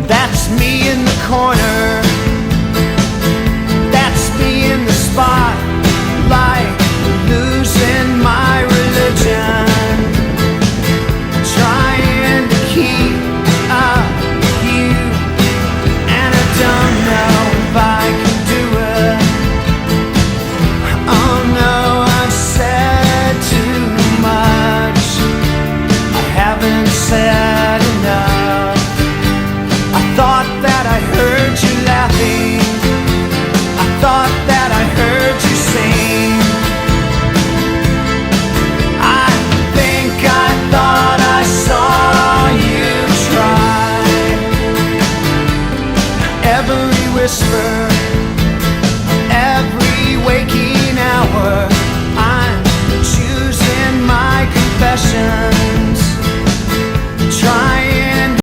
That's me in the corner. That's me in the spotlight, losing my religion, trying to keep up with you, and I don't know if I can do it. Oh no, I've said too much. I haven't said enough. I thought that I heard you laughing. I thought that I heard you sing. I think I thought I saw you try. Every whisper